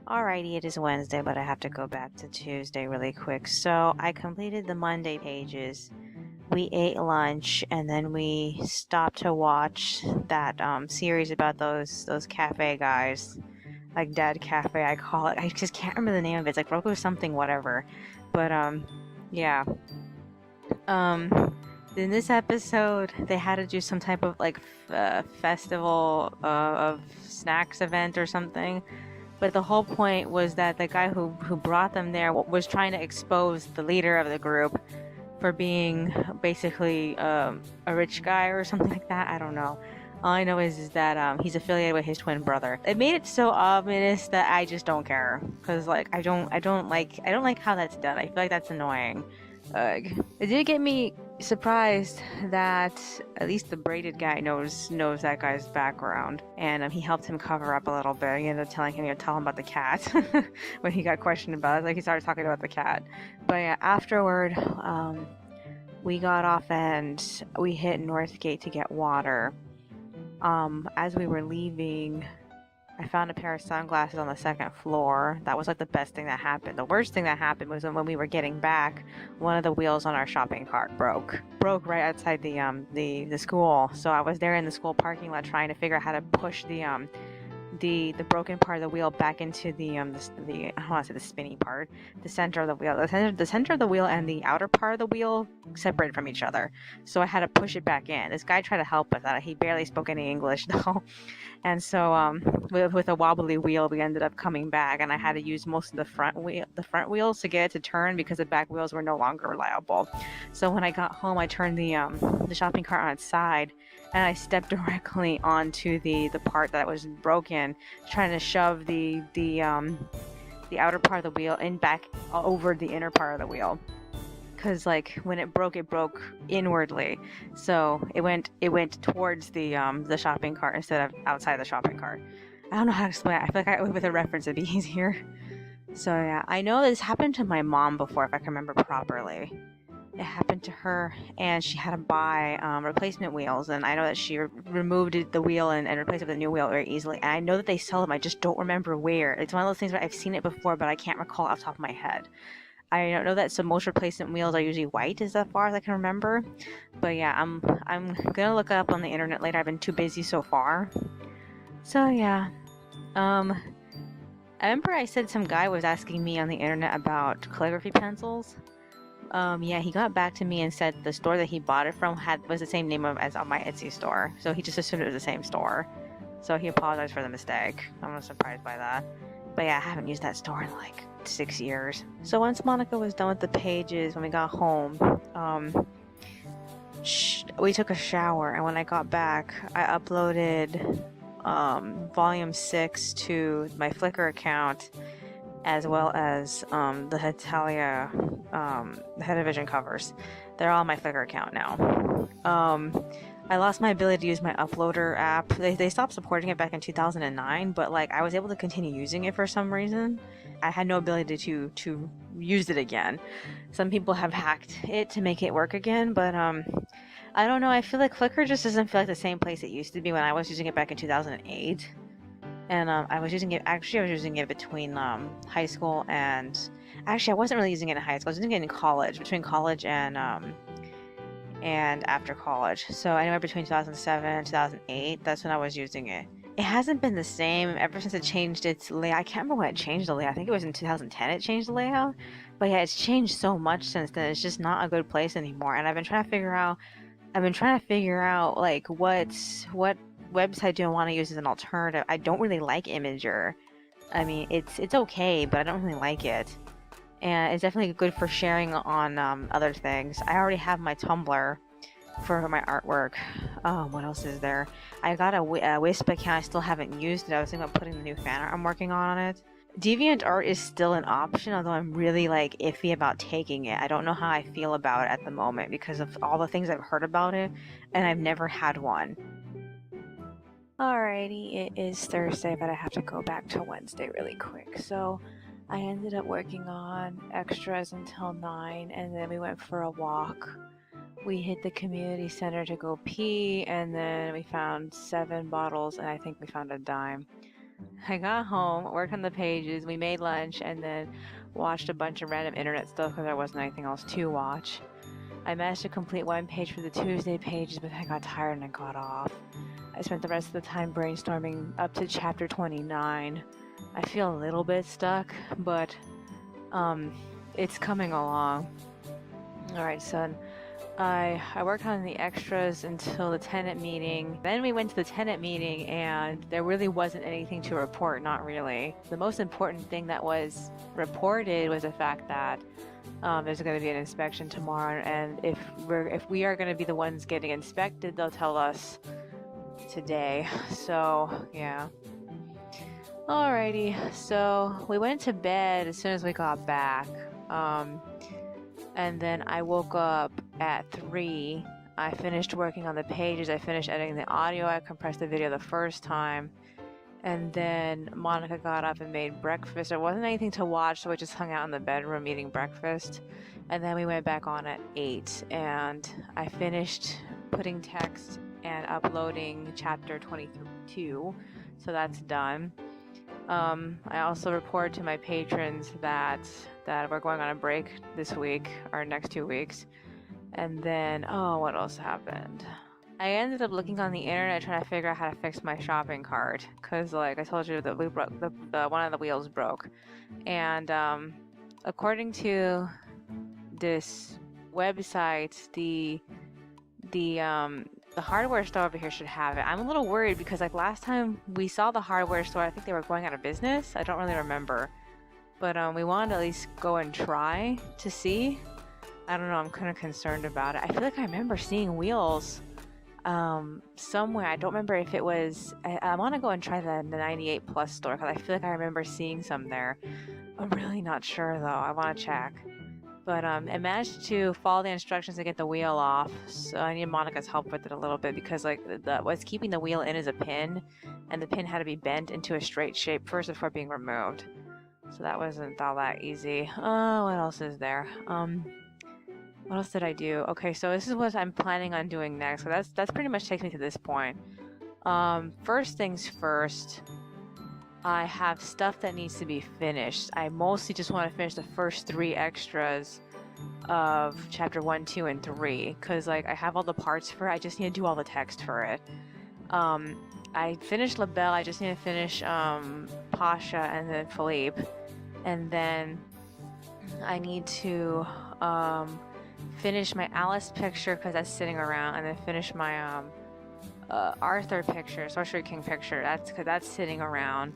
Alrighty, it is Wednesday, but I have to go back to Tuesday really quick. So I completed the Monday pages. We ate lunch and then we stopped to watch that series about those cafe guys, like Dad Cafe I call it. I just can't remember the name of it. It's like Roku something whatever. But yeah. Um in this episode they had to do some type of like festival of snacks event or something. But the whole point was that the guy who brought them there was trying to expose the leader of the group for being basically a rich guy or something like that. I don't know. All I know is that he's affiliated with his twin brother. It made it so ominous that I just don't care, because like I don't like how that's done. I feel like that's annoying. Ugh. It did get me surprised that at least the braided guy knows that guy's background, and he helped him cover up a little bit. He ended up telling him, tell him about the cat when he got questioned about it. Like he started talking about the cat. But yeah, afterward, we got off and we hit Northgate to get water. As we were leaving, I found a pair of sunglasses on the second floor. That was like the best thing that happened. The worst thing that happened was when we were getting back, one of the wheels on our shopping cart broke. Broke right outside the school. So I was there in the school parking lot trying to figure out how to push the broken part of the wheel back into the I don't want to say the spinny part, the center of the wheel. The center of the wheel and the outer part of the wheel separated from each other. So I had to push it back in. This guy tried to help us out. He barely spoke any English though. And so with a wobbly wheel, we ended up coming back, and I had to use most of the front wheels to get it to turn because the back wheels were no longer reliable. So when I got home, I turned the shopping cart on its side, and I stepped directly onto the part that was broken, trying to shove the outer part of the wheel in back over the inner part of the wheel. Because like when it broke inwardly, so it went towards the shopping cart instead of outside the shopping cart. I don't know how to explain it. I feel like with a reference it'd be easier. So yeah, I know this happened to my mom before, if I can remember properly. It happened to her, and she had to buy replacement wheels, and I know that she removed the wheel and replaced it with a new wheel very easily. And I know that they sell them. I just don't remember where. It's one of those things where I've seen it before, but I can't recall off the top of my head. I don't know that some most replacement wheels are usually white, as far as I can remember. But yeah, I'm gonna look it up on the internet later. I've been too busy so far. So yeah, I remember I said some guy was asking me on the internet about calligraphy pencils. Yeah, he got back to me and said the store that he bought it from was the same name as on my Etsy store. So he just assumed it was the same store. So he apologized for the mistake. I'm not surprised by that. But yeah, I haven't used that store in like 6 years. So once Monica was done with the pages, when we got home, we took a shower, and when I got back, I uploaded volume 6 to my Flickr account, as well as the Hetalia, the Hetavision covers. They're all on my Flickr account now. I lost my ability to use my uploader app. They stopped supporting it back in 2009, but like I was able to continue using it for some reason. I had no ability to use it again. Some people have hacked it to make it work again, but I don't know. I feel like Flickr just doesn't feel like the same place it used to be when I was using it back in 2008. And I was using it between high school and actually I wasn't really using it in high school. I was using it in college, between college and after college. So anywhere between 2007 and 2008, that's when I was using it. It hasn't been the same ever since it changed its layout. I can't remember when it changed the layout. I think it was in 2010 it changed the layout. But yeah, it's changed so much since then. It's just not a good place anymore. And I've been trying to figure out like what website do I want to use as an alternative. I don't really like Imager. I mean, it's okay, but I don't really like it. And it's definitely good for sharing on other things. I already have my Tumblr for my artwork. What else is there? I got a Wisp account. I still haven't used it. I was thinking about putting the new fan art I'm working on it. DeviantArt is still an option, although I'm really like iffy about taking it. I don't know how I feel about it at the moment because of all the things I've heard about it, and I've never had one. Alrighty, it is Thursday, but I have to go back to Wednesday really quick. So I ended up working on extras until 9, and then we went for a walk. We hit the community center to go pee, and then we found 7 bottles, and I think we found a dime. I got home, worked on the pages, we made lunch, and then watched a bunch of random internet stuff because there wasn't anything else to watch. I managed to complete one page for the Tuesday pages, but I got tired and I got off. I spent the rest of the time brainstorming up to chapter 29. I feel a little bit stuck, but it's coming along. Alright, son. I worked on the extras until the tenant meeting. Then we went to the tenant meeting and there really wasn't anything to report, not really. The most important thing that was reported was the fact that there's going to be an inspection tomorrow, and if we are going to be the ones getting inspected, they'll tell us today. So, yeah. Alrighty, so we went to bed as soon as we got back. And then I woke up at 3. I finished working on the pages, I finished editing the audio, I compressed the video the first time. And then Monica got up and made breakfast. There wasn't anything to watch, so we just hung out in the bedroom eating breakfast. And then we went back on at 8, and I finished putting text and uploading chapter 22, so that's done. I also reported to my patrons that we're going on a break this week, or next 2 weeks. And then, what else happened? I ended up looking on the internet trying to figure out how to fix my shopping cart, because like I told you that we broke the one of the wheels broke. And according to this website, the hardware store over here should have it. I'm a little worried because like last time we saw the hardware store, I think they were going out of business. I don't really remember. But we wanted to at least go and try to see. I don't know, I'm kind of concerned about it. I feel like I remember seeing wheels somewhere. I don't remember if it was... I want to go and try the 98 Plus store because I feel like I remember seeing some there. I'm really not sure though. I want to check. But I managed to follow the instructions to get the wheel off. So I need Monica's help with it a little bit because like what's keeping the wheel in is a pin, and the pin had to be bent into a straight shape first before being removed. So that wasn't all that easy. What else is there? What else did I do? Okay, so this is what I'm planning on doing next. So that's pretty much takes me to this point. First things first, I have stuff that needs to be finished. I mostly just want to finish the first 3 extras of chapter 1, 2, and 3 because like I have all the parts for it. I just need to do all the text for it. I finished LaBelle. I just need to finish Pasha and then Philippe, and then I need to finish my Alice picture because that's sitting around, and then finish my Arthur picture, Sorcery King picture. That's sitting around,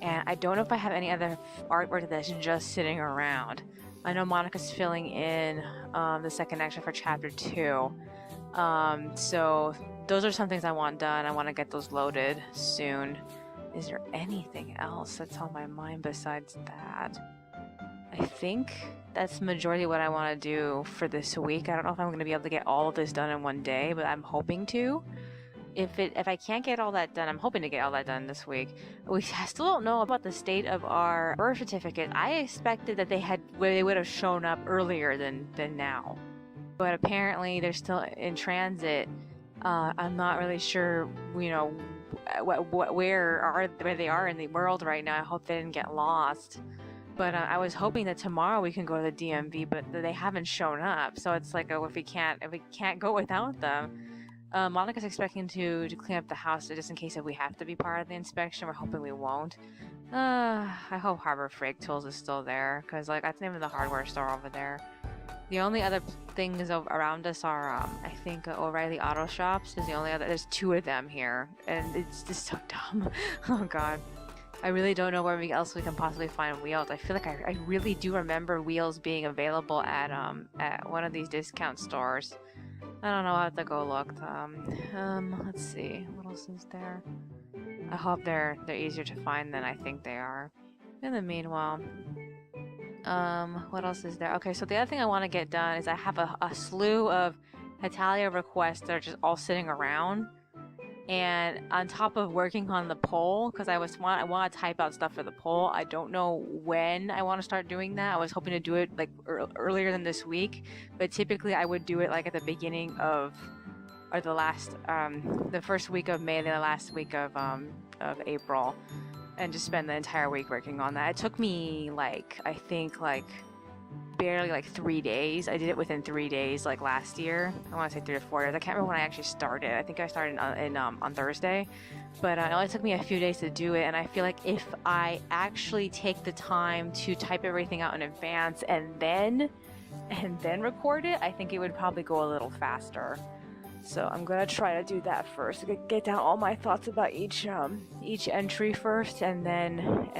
and I don't know if I have any other artwork that's just sitting around. I know Monica's filling in the second extra for chapter 2, so those are some things I want done. I want to get those loaded soon. Is there anything else that's on my mind besides that? I think that's the majority of what I want to do for this week. I don't know if I'm going to be able to get all of this done in one day, but I'm hoping to. If I can't get all that done, I'm hoping to get all that done this week. I still don't know about the state of our birth certificate. I expected that they would have shown up earlier than now, but apparently they're still in transit. I'm not really sure, you know, where they are in the world right now. I hope they didn't get lost. But I was hoping that tomorrow we can go to the DMV, but they haven't shown up. So it's like, if we can't go without them. Monica's expecting to clean up the house just in case if we have to be part of the inspection. We're hoping we won't. I hope Harbor Freight Tools is still there, because like that's the name of the hardware store over there. The only other things around us are, I think O'Reilly Auto Shops is the only other. There's 2 of them here, and it's just so dumb. Oh god. I really don't know where else we can possibly find wheels. I feel like I really do remember wheels being available at one of these discount stores. I don't know. I'll have to go look. Let's see. What else is there? I hope they're easier to find than I think they are. In the meanwhile, what else is there? Okay, so the other thing I want to get done is I have a slew of Hetalia requests that are just all sitting around. And on top of working on the poll, because I want to type out stuff for the poll. I don't know when I want to start doing that. I was hoping to do it like earlier than this week, but typically I would do it like at the beginning of, or the first week of May, and the last week of April. and just spend the entire week working on that. It took me like, I think like barely like 3 days. I did it within 3 days like last year. I want to say 3 to 4 days. I can't remember when I actually started. I think I started on Thursday, but it only took me a few days to do it. And I feel like if I actually take the time to type everything out in advance and then record it, I think it would probably go a little faster. So I'm gonna try to do that first. Get down all my thoughts about each entry first, and then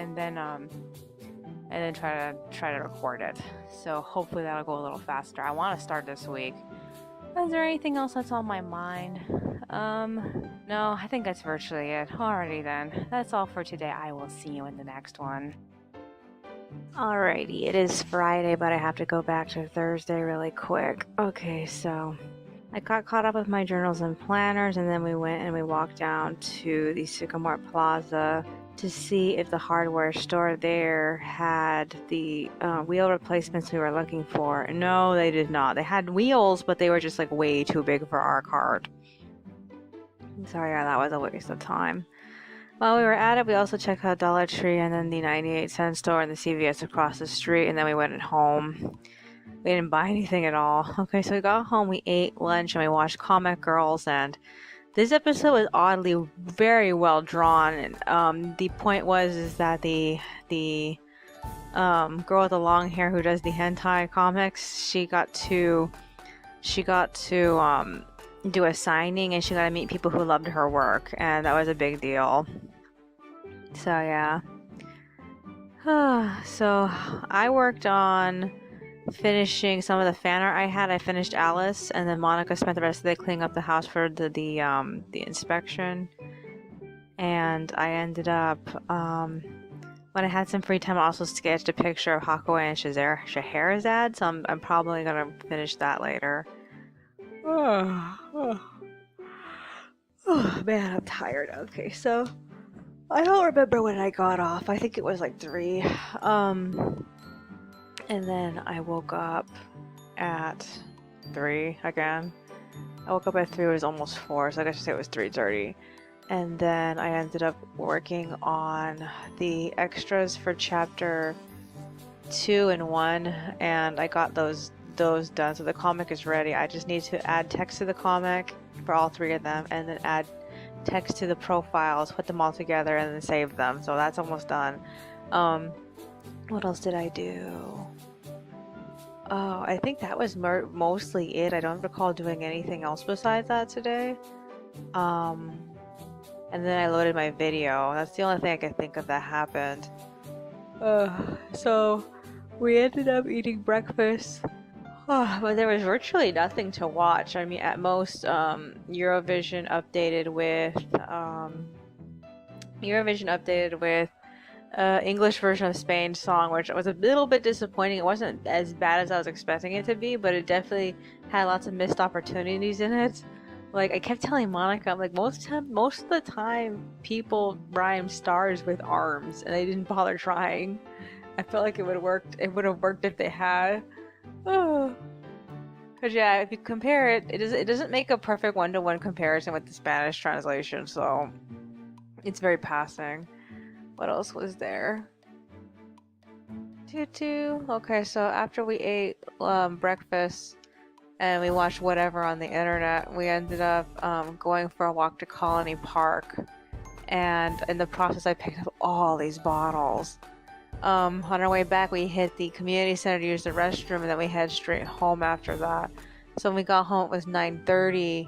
try to record it. So hopefully that'll go a little faster. I want to start this week. Is there anything else that's on my mind? No, I think that's virtually it. Alrighty then. That's all for today. I will see you in the next one. Alrighty, it is Friday, but I have to go back to Thursday really quick. Okay, so I got caught up with my journals and planners, and then we went and we walked down to the Sycamore Plaza to see if the hardware store there had the wheel replacements we were looking for. No, they did not. They had wheels, but they were just like way too big for our cart. So yeah, that was a waste of time. While we were at it, we also checked out Dollar Tree and then the 98-cent store and the CVS across the street, and then we went home. We didn't buy anything at all. Okay, so we got home, we ate lunch, and we watched Comic Girls, and this episode was oddly very well drawn. And the point is that the girl with the long hair who does the hentai comics, she got to do a signing, and she got to meet people who loved her work, and that was a big deal. So yeah. So I worked on finishing some of the fan art I had. I finished Alice, and then Monica spent the rest of the day cleaning up the house for the inspection. And I ended up when I had some free time, I also sketched a picture of Hakuei and Scheherazade, so I'm probably gonna finish that later. Oh man, I'm tired. Okay, so I don't remember when I got off. I think it was like 3. And then I woke up at 3 again. I woke up at 3, it was almost 4, so I guess you say it was 3:30. And then I ended up working on the extras for chapter 2 and 1, and I got those done, so the comic is ready. I just need to add text to the comic for all 3 of them, and then add text to the profiles, put them all together, and then save them. So that's almost done. What else did I do? Oh, I think that was mostly it. I don't recall doing anything else besides that today. And then I loaded my video. That's the only thing I could think of that happened. So we ended up eating breakfast. But there was virtually nothing to watch. I mean, at most, Eurovision updated with English version of Spain's song, which was a little bit disappointing. It wasn't as bad as I was expecting it to be, but it definitely had lots of missed opportunities in it. Like, I kept telling Monica, I'm like, most of the time people rhyme stars with arms, and they didn't bother trying. I felt like it would have worked if they had. Cause yeah, if you compare it, it doesn't make a perfect one-to-one comparison with the Spanish translation, so it's very passing. What else was there? Okay, so after we ate breakfast and we watched whatever on the internet, we ended up going for a walk to Colony Park, and in the process I picked up all these bottles. On our way back, we hit the community center to use the restroom, and then we head straight home after that. So when we got home, it was 9:30,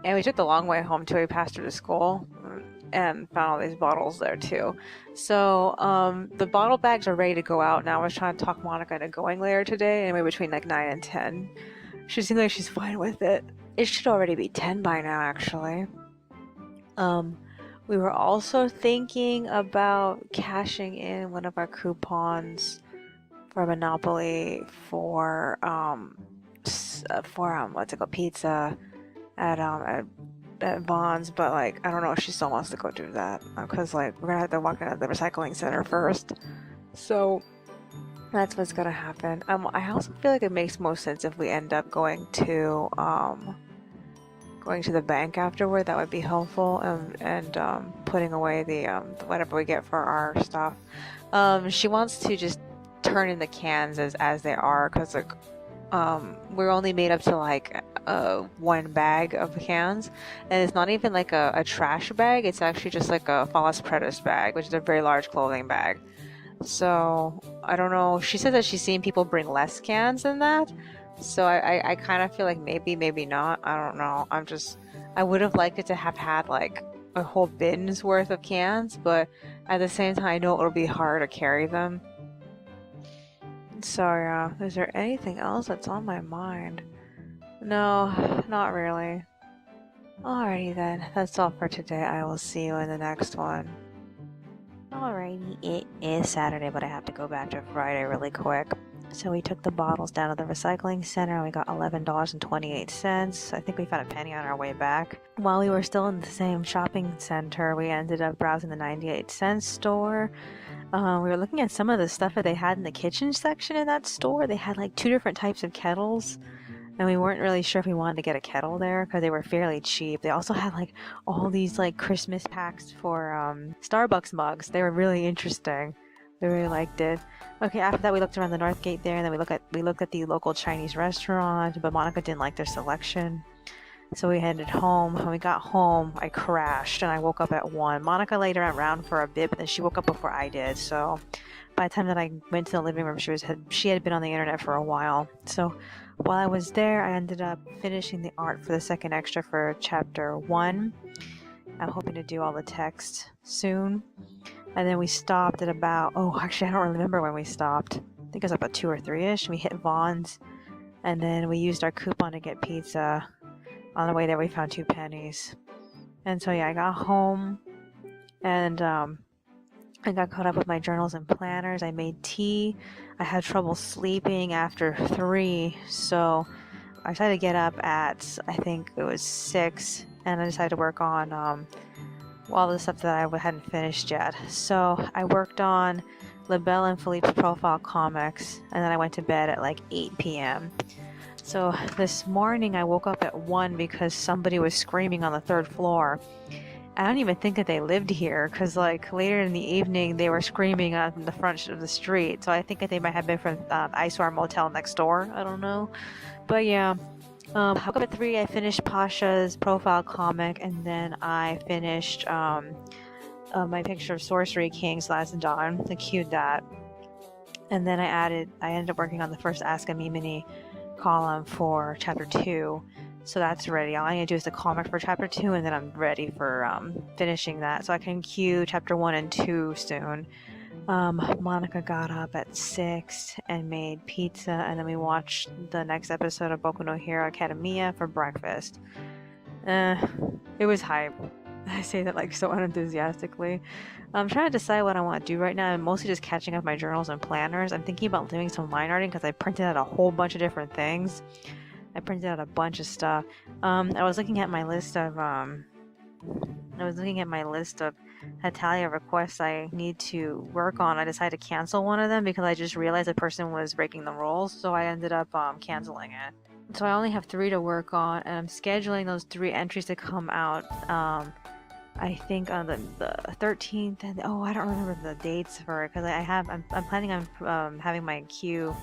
and we took the long way home till we passed her to school, and found all these bottles there too. So the bottle bags are ready to go out now. I was trying to talk Monica into going later today, anyway, between like 9 and 10. She seems like she's fine with it. It should already be 10 by now, actually. We were also thinking about cashing in one of our coupons for Monopoly for what's it called, pizza at Vaughn's, but like I don't know if she still wants to go do that because like we're gonna have to walk into the recycling center first. So that's what's gonna happen. I also feel like it makes most sense if we end up going to the bank afterward. That would be helpful, and putting away the whatever we get for our stuff. She wants to just turn in the cans as they are, because like we're only made up to like one bag of cans, and it's not even like a trash bag. It's actually just like a Fallas Predators bag, which is a very large clothing bag. So I don't know. She said that she's seen people bring less cans than that. So I kind of feel like maybe not. I don't know. I would have liked it to have had like a whole bin's worth of cans, but at the same time, I know it'll be hard to carry them. So yeah, is there anything else that's on my mind? No, not really. Alrighty then, that's all for today. I will see you in the next one. Alrighty, it is Saturday, but I have to go back to Friday really quick. So we took the bottles down to the recycling center and we got $11.28. I think we found a penny on our way back. While we were still in the same shopping center, we ended up browsing the 98-cent store. We were looking at some of the stuff that they had in the kitchen section in that store. They had like 2 different types of kettles, and we weren't really sure if we wanted to get a kettle there because they were fairly cheap. They also had like all these like Christmas packs for Starbucks mugs. They were really interesting. We really liked it. Okay, after that we looked around the North Gate there, and then we looked at the local Chinese restaurant, but Monica didn't like their selection. So we headed home. When we got home, I crashed and I woke up at 1. Monica laid around for a bit, but then she woke up before I did. So by the time that I went to the living room, she had been on the internet for a while. So while I was there, I ended up finishing the art for the second extra for chapter 1. I'm hoping to do all the text soon. And then we stopped at about, actually I don't remember when we stopped. I think it was about 2 or 3-ish. We hit Vaughn's, and then we used our coupon to get pizza. On the way there we found 2 pennies. And so yeah, I got home and I got caught up with my journals and planners. I made tea. I had trouble sleeping after 3, so I decided to get up at, I think it was 6, and I decided to work on all the stuff that I hadn't finished yet. So I worked on LaBelle and Philippe's profile comics, and then I went to bed at like 8 p.m. So this morning I woke up at 1 because somebody was screaming on the 3rd floor. I don't even think that they lived here, because like later in the evening they were screaming on the front of the street. So I think that they might have been from Icewear Motel next door. I don't know. But yeah, I woke up at 3. I finished Pasha's profile comic, and then I finished my picture of Sorcery Kings last dawn. I queued that. And then I ended up working on the first Ask Amymone column for chapter 2. So that's ready. All I need to do is the comic for chapter 2, and then I'm ready for finishing that. So I can queue chapter 1 and 2 soon. Monica got up at 6 and made pizza, and then we watched the next episode of Boku no Hero Academia for breakfast. It was hype. I say that like so unenthusiastically. I'm trying to decide what I want to do right now. I'm mostly just catching up my journals and planners. I'm thinking about doing some line arting because I printed out a whole bunch of different things. I printed out a bunch of stuff. I was looking at my list of Hetalia requests I need to work on. I decided to cancel one of them because I just realized the person was breaking the rules, so I ended up canceling it. So I only have 3 to work on, and I'm scheduling those 3 entries to come out I think on the 13th, and I don't remember the dates for it because I'm planning on having my queue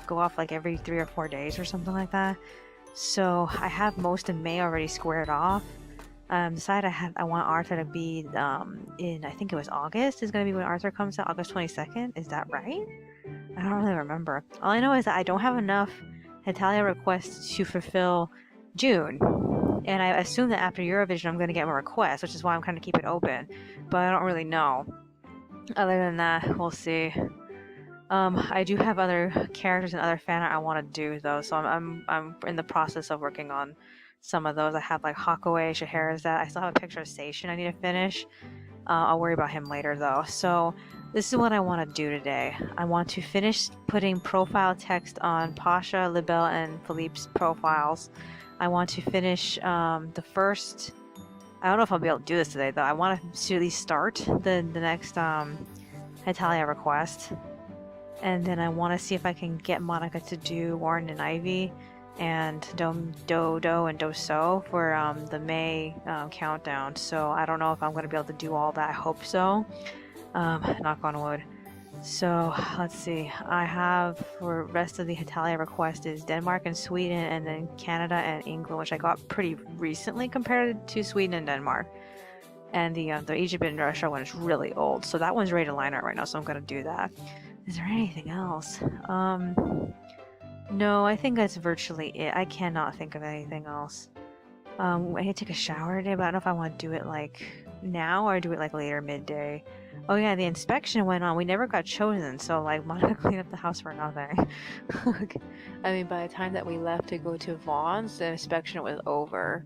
go off like every 3 or 4 days or something like that. So I have most of May already squared off. Decided I want Arthur to be in, I think it was August is going to be when Arthur comes out, August 22nd. Is that right? I don't really remember. All I know is that I don't have enough Hetalia requests to fulfill June. And I assume that after Eurovision I'm going to get more requests, which is why I'm kind of keeping it open. But I don't really know. Other than that, we'll see. I do have other characters and other fan art I want to do though, so I'm in the process of working on some of those. I have like Hakuei, Scheherazade. I still have a picture of Seishin I need to finish. I'll worry about him later though. So this is what I want to do today. I want to finish putting profile text on Pasha, LaBelle, and Philippe's profiles. I want to finish the first. I don't know if I'll be able to do this today though. I want to at least start the next Hetalia request. And then I want to see if I can get Monica to do Warren and Ivy. and do and do so for the May countdown. So I don't know if I'm going to be able to do all that. I hope so. Knock on wood. So let's see. I have for rest of the Italia request is Denmark and Sweden, and then Canada and England, which I got pretty recently compared to Sweden and Denmark. And the Egypt and Russia one is really old, so that one's ready to line out right now. So I'm gonna do that. Is there anything else? No, I think that's virtually it. I cannot think of anything else. I need to take a shower today, but I don't know if I want to do it like now or do it like later midday. Oh yeah, the inspection went on. We never got chosen, so like, I'm gonna clean up the house for nothing. I mean, by the time that we left to go to Vaughn's, the inspection was over.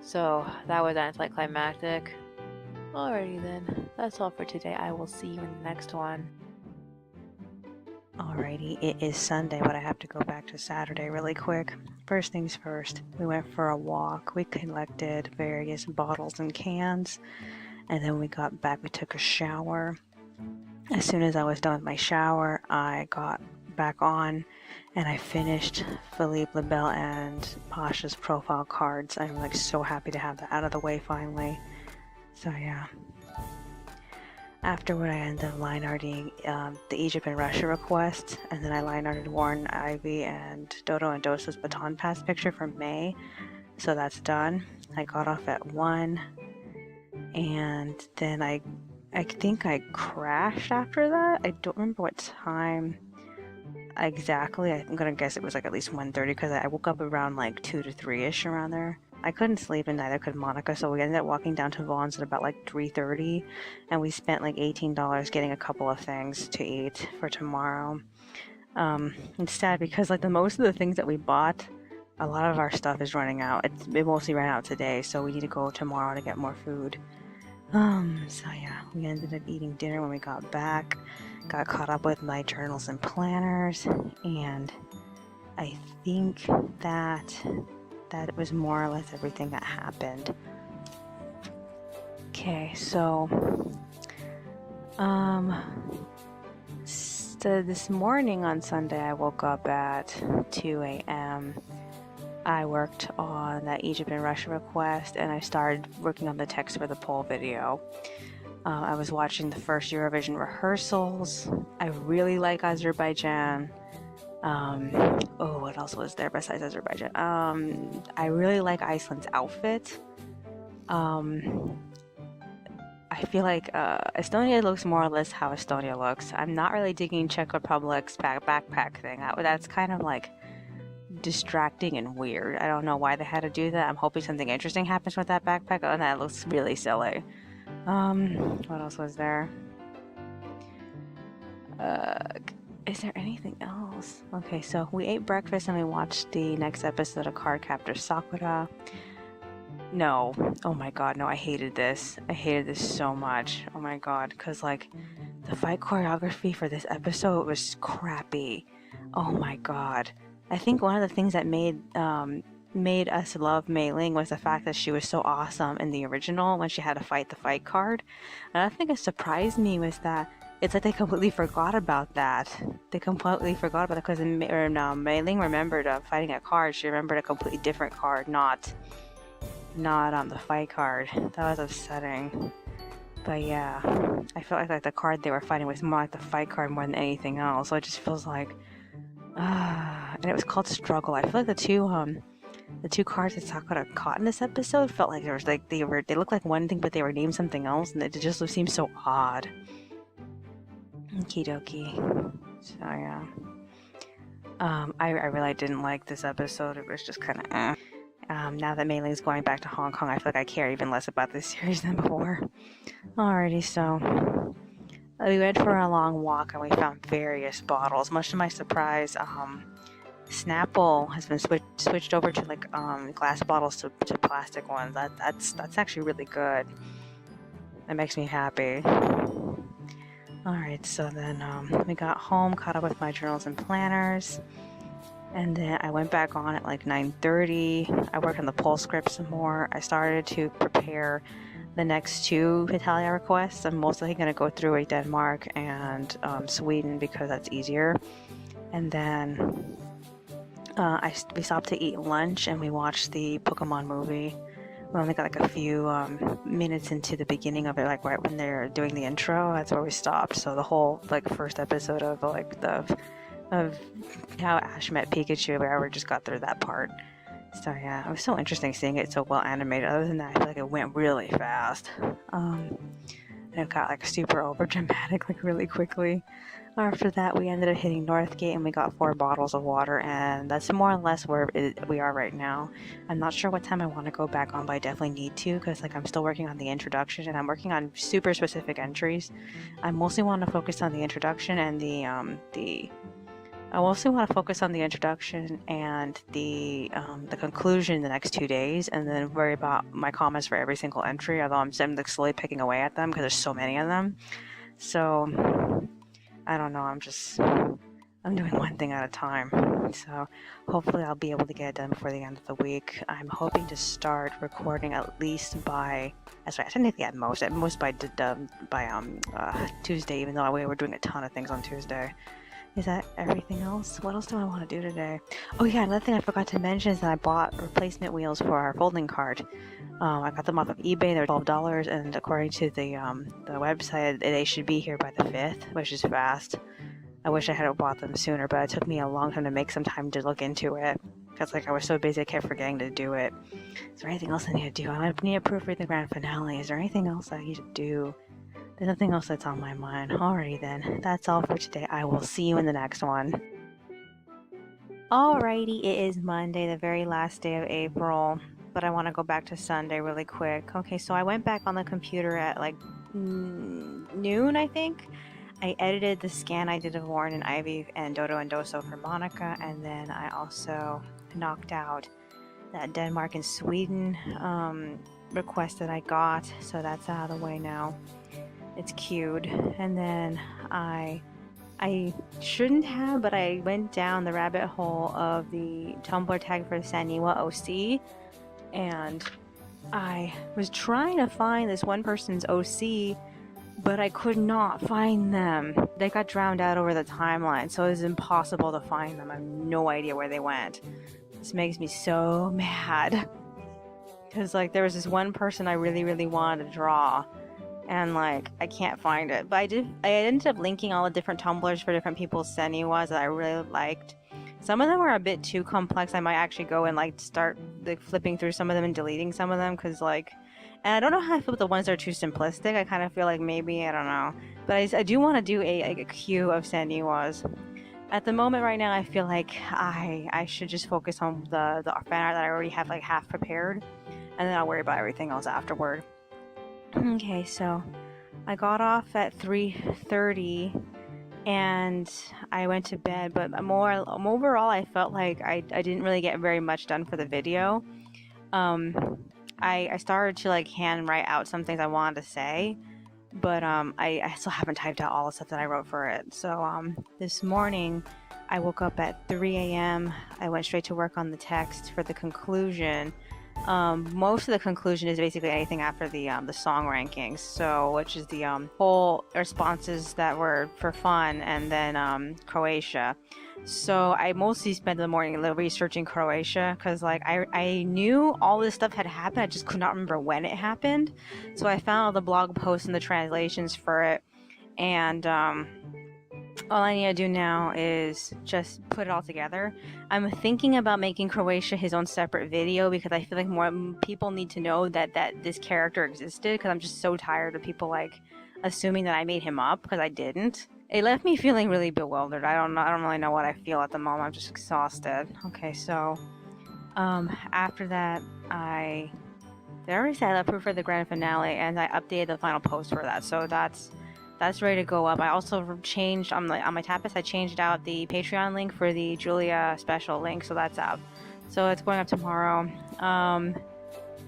So that was anticlimactic. Alrighty then, that's all for today. I will see you in the next one. Alrighty, it is Sunday, but I have to go back to Saturday really quick. First things first, we went for a walk. We collected various bottles and cans, and then we got back, we took a shower. As soon as I was done with my shower, I got back on and I finished Philippe Labelle and Pasha's profile cards. I'm like so happy to have that out of the way finally. So yeah. Afterward, I ended up line arting the Egypt and Russia request, and then I line arted Warren, Ivy, and Dodo and Dosa's baton pass picture for May. So that's done. I got off at 1, and then I think I crashed after that. I don't remember what time exactly. I'm gonna guess it was like at least 1:30 because I woke up around like 2 to 3-ish around there. I couldn't sleep and neither could Monica, so we ended up walking down to Vaughn's at about like 3:30, and we spent like $18 getting a couple of things to eat for tomorrow. It's sad because like most of the things that we bought, a lot of our stuff is running out. It mostly ran out today, so we need to go tomorrow to get more food. So yeah, we ended up eating dinner when we got back, got caught up with my journals and planners, and I think that was more or less everything that happened. Okay, so this morning on Sunday I woke up at 2 a.m. I worked on that Egypt and Russia request, and I started working on the text for the poll video. I was watching the first Eurovision rehearsals. I really like Azerbaijan. What else was there besides Azerbaijan? I really like Iceland's outfit. I feel like Estonia looks more or less how Estonia looks. I'm not really digging Czech Republic's backpack thing. That's kind of like distracting and weird. I don't know why they had to do that. I'm hoping something interesting happens with that backpack. Oh, and that looks really silly. What else was there? Is there anything else? Okay, so we ate breakfast and we watched the next episode of Cardcaptor Sakura. No. Oh my god, no, I hated this. I hated this so much. Oh my god, because like the fight choreography for this episode was crappy. Oh my god. I think one of the things that made us love Mei Ling was the fact that she was so awesome in the original when she had to fight the fight card. And I think it surprised me was that it's like they completely forgot about that. They completely forgot about it because Mei Ling remembered fighting a card. She remembered a completely different card, not the fight card. That was upsetting. But yeah, I felt like the card they were fighting was more like the fight card more than anything else. So it just feels like, and it was called Struggle. I feel like the two cards that Sakura caught in this episode felt like there was like they looked like one thing, but they were named something else, and it just seemed so odd. Okie dokie. So yeah. I really didn't like this episode. It was just kind of now that Mei Ling's going back to Hong Kong, I feel like I care even less about this series than before. Alrighty, so we went for a long walk and we found various bottles. Much to my surprise, Snapple has been switched over to like glass bottles to plastic ones. That's actually really good. That makes me happy. Alright, so then we got home, caught up with my journals and planners, and then I went back on at like 9:30. I worked on the poll script some more. I started to prepare the next 2 Italia requests. I'm mostly going to go through Denmark and Sweden because that's easier. And then we stopped to eat lunch and we watched the Pokemon movie. We only got like a few minutes into the beginning of it, like right when they're doing the intro. That's where we stopped. So the whole like first episode of of how Ash met Pikachu, we just got through that part. So yeah, it was so interesting seeing it so well animated. Other than that, I feel like it went really fast. And it got like super over dramatic like really quickly. After that, we ended up hitting Northgate and we got 4 bottles of water, and that's more or less where we are right now. I'm not sure what time I want to go back on, but I definitely need to, because like I'm still working on the introduction and I'm working on super specific entries. I mostly want to focus on the introduction and the conclusion the next 2 days, and then worry about my comments for every single entry, although I'm like slowly picking away at them because there's so many of them. So I don't know, I'm doing one thing at a time. So hopefully I'll be able to get it done before the end of the week. I'm hoping to start recording at least by, technically at most by Tuesday, even though we were doing a ton of things on Tuesday. Is that everything else? What else do I want to do today? Oh yeah, another thing I forgot to mention is that I bought replacement wheels for our folding cart. I got them off of eBay. They're $12, and according to the website, they should be here by the 5th, which is fast. I wish I had bought them sooner, but it took me a long time to make some time to look into it, because like I was so busy I kept forgetting to do it. Is there anything else I need to do? I need to proofread the grand finale. Is there anything else I need to do? There's nothing else that's on my mind. Alrighty then, that's all for today. I will see you in the next one. Alrighty, it is Monday, the very last day of April, but I want to go back to Sunday really quick. Okay, so I went back on the computer at like noon, I think. I edited the scan I did of Warren and Ivy and Dodo and Doso for Monica, and then I also knocked out that Denmark and Sweden request that I got, so that's out of the way now. It's queued. And then I shouldn't have, but I went down the rabbit hole of the Tumblr tag for the Saniwa OC, and I was trying to find this one person's OC, but I could not find them. They got drowned out over the timeline, so it was impossible to find them. I have no idea where they went. This makes me so mad, because like there was this one person I really, really wanted to draw, and like I can't find it. But I ended up linking all the different Tumblrs for different people's Seniwas that I really liked. Some of them were a bit too complex. I might actually go and like start like flipping through some of them and deleting some of them, because like, and I don't know how I feel about the ones that are too simplistic. I kind of feel like maybe, I don't know, but I do want to do a queue of Seniwas. At the moment right now, I feel like I should just focus on the fan art that I already have like half prepared, and then I'll worry about everything else afterward. Okay, so I got off at 3:30 and I went to bed, but overall I felt like I didn't really get very much done for the video. I started to like hand write out some things I wanted to say, but I still haven't typed out all the stuff that I wrote for it. So this morning I woke up at 3 a.m. I went straight to work on the text for the conclusion. Most of the conclusion is basically anything after the song rankings, so which is the whole responses that were for fun, and then Croatia. So I mostly spent the morning researching Croatia, because like I knew all this stuff had happened, I just could not remember when it happened. So I found all the blog posts and the translations for it, and all I need to do now is just put it all together. I'm thinking about making Croatia his own separate video, because I feel like more people need to know that this character existed, because I'm just so tired of people like assuming that I made him up, because I didn't. It left me feeling really bewildered. I don't really know what I feel at the moment. I'm just exhausted. Okay, so after that I already said I prefer the grand finale, and I updated the final post for that, so that's ready to go up. I also changed on my Tapas. I changed out the Patreon link for the Julia special link, so that's up. So it's going up tomorrow.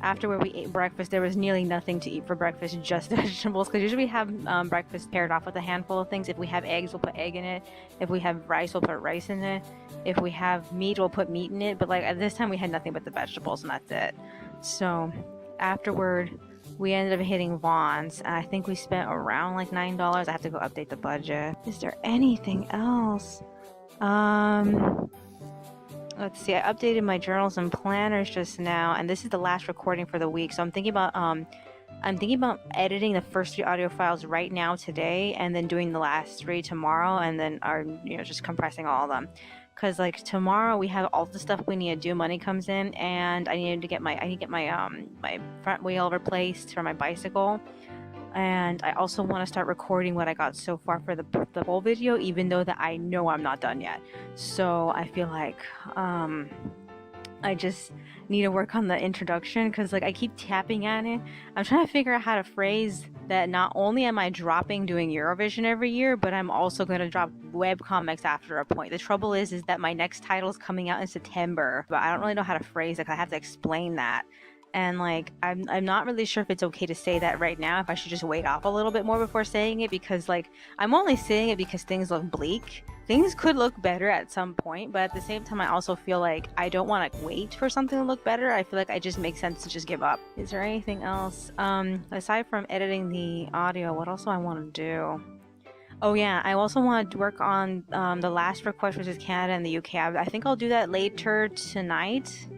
After where we ate breakfast, there was nearly nothing to eat for breakfast, just vegetables. Because usually we have breakfast paired off with a handful of things. If we have eggs, we'll put egg in it. If we have rice, we'll put rice in it. If we have meat, we'll put meat in it. But like at this time, we had nothing but the vegetables, and that's it. So afterward, we ended up hitting Vaughn's, and I think we spent around like $9. I have to go update the budget. Is there anything else? let's see, I updated my journals and planners just now, and this is the last recording for the week. So I'm thinking about editing the first 3 audio files right now today, and then doing the last 3 tomorrow, and then just compressing all of them. Cause like tomorrow we have all the stuff we need to do. Money comes in, and I need to get my my front wheel replaced for my bicycle. And I also want to start recording what I got so far for the whole video, even though that I know I'm not done yet. So I feel like I just need to work on the introduction, because like I keep tapping at it. I'm trying to figure out how to phrase that not only am I dropping doing Eurovision every year, but I'm also going to drop webcomics after a point. The trouble is that my next title is coming out in September, but I don't really know how to phrase it. I have to explain that. And like I'm not really sure if it's okay to say that right now, if I should just wait off a little bit more before saying it, because like I'm only saying it because things look bleak. Things could look better at some point, but at the same time I also feel like I don't want to wait for something to look better. I feel like it just makes sense to just give up. Is there anything else aside from editing the audio? What else do I want to do? Oh yeah, I also want to work on the last request, which is Canada and the UK. I think I'll do that later tonight.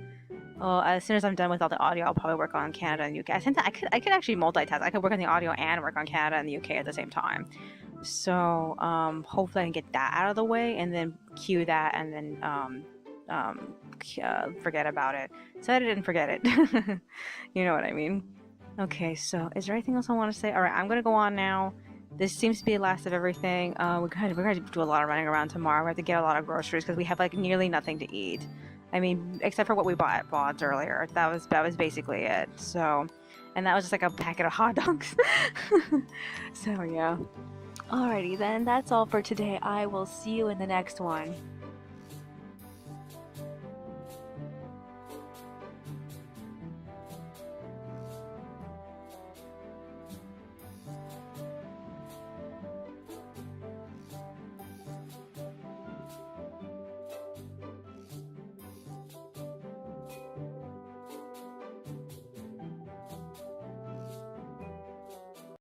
Well, as soon as I'm done with all the audio, I'll probably work on Canada and UK. I think that I could actually multitask. I could work on the audio and work on Canada and the UK at the same time. So hopefully I can get that out of the way, and then cue that, and then forget about it. Set it and forget it. You know what I mean? Okay, so is there anything else I want to say? All right, I'm gonna go on now. This seems to be the last of everything. We're going to do a lot of running around tomorrow. We have to get a lot of groceries because we have like nearly nothing to eat. I mean, except for what we bought at Bod's earlier. That was basically it. So, and that was just like a packet of hot dogs. So yeah. Alrighty then, that's all for today. I will see you in the next one.